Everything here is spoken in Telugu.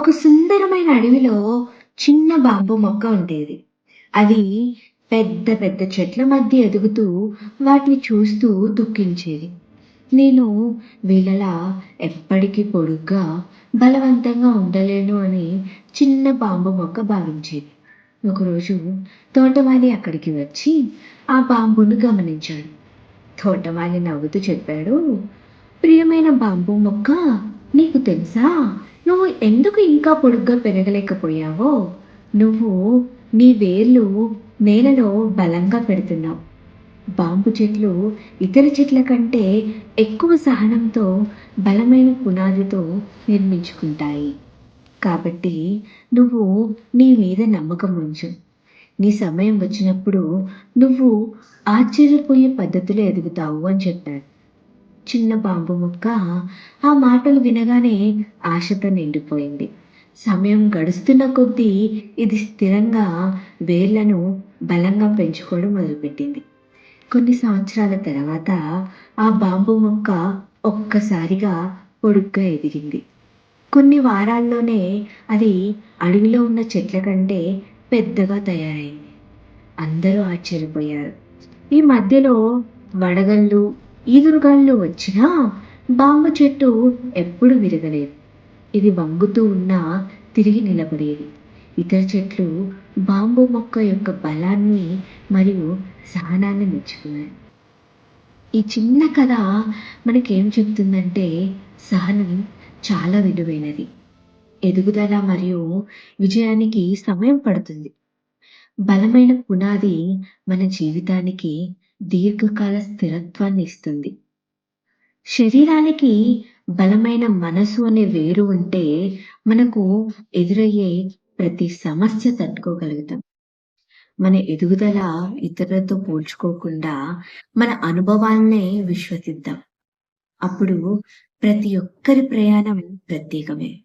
ఒక సుందరమైన అడవిలో చిన్న బాంబు మొక్క ఉండేది. అది పెద్ద పెద్ద చెట్ల మధ్య ఎదుగుతూ వాటిని చూస్తూ దుఃఖించేది. నేను వీళ్ళలా ఎప్పటికీ పొడుగ్గా, బలవంతంగా ఉండలేను అని చిన్న బాంబు మొక్క భావించేది. ఒకరోజు తోటమాలి అక్కడికి వచ్చి ఆ బాంబును గమనించాడు. తోటమాలి నవ్వుతూ చెప్పాడు, ప్రియమైన బాంబు మొక్క, నీకు తెలుసా? నువ్వు ఎందుకు ఇంకా పొడుగ్గా పెరగలేకపోయావో? నువ్వు నీ వేర్లు నేలలో బలంగా పెడుతున్నావు. బాంబు చెట్లు ఇతర చెట్ల కంటే ఎక్కువ సహనంతో, బలమైన పునాదితో నిర్మించుకుంటాయి. కాబట్టి నువ్వు నీ మీద నమ్మకం ఉంచు. నీ సమయం వచ్చినప్పుడు నువ్వు ఆశ్చర్యపోయే పద్ధతిలో ఎదుగుతావు అని చెప్పాడు. చిన్న బాంబు మొక్క ఆ మాటలు వినగానే ఆశతో నిండిపోయింది. సమయం గడుస్తున్న కొద్దీ ఇది స్థిరంగా వేర్లను బలంగా పెంచుకోవడం మొదలుపెట్టింది. కొన్ని సంవత్సరాల తర్వాత ఆ బాంబు మొక్క ఒక్కసారిగా పొడుగ్గా ఎదిగింది. కొన్ని వారాల్లోనే అది అడవిలో ఉన్న చెట్ల కంటే పెద్దగా తయారైంది. అందరూ ఆశ్చర్యపోయారు. ఈ మధ్యలో వడగళ్ళు, ఈదురుగాలులు వచ్చినా బాంబు చెట్టు ఎప్పుడు విరగలేదు. ఇది వంగుతూ ఉన్నా తిరిగి నిలబడేది. ఇతర చెట్లు బాంబు మొక్క యొక్క బలాన్ని మరియు సహనాన్ని మెచ్చుకున్నాయి. ఈ చిన్న కథ మనకేం చెప్తుందంటే, సహనం చాలా విలువైనది. ఎదుగుదల మరియు విజయానికి సమయం పడుతుంది. బలమైన పునాది మన జీవితానికి దీర్ఘకాల స్థిరత్వాన్ని ఇస్తుంది. శరీరానికి బలమైన మనసు అనే వేరు ఉంటే మనకు ఎదురయ్యే ప్రతి సమస్య తట్టుకోగలుగుతాం. మన ఎదుగుదల ఇతరులతో పోల్చుకోకుండా మన అనుభవాలనే విశ్వసిద్దాం. అప్పుడు ప్రతి ఒక్కరి ప్రయాణం ప్రత్యేకమే.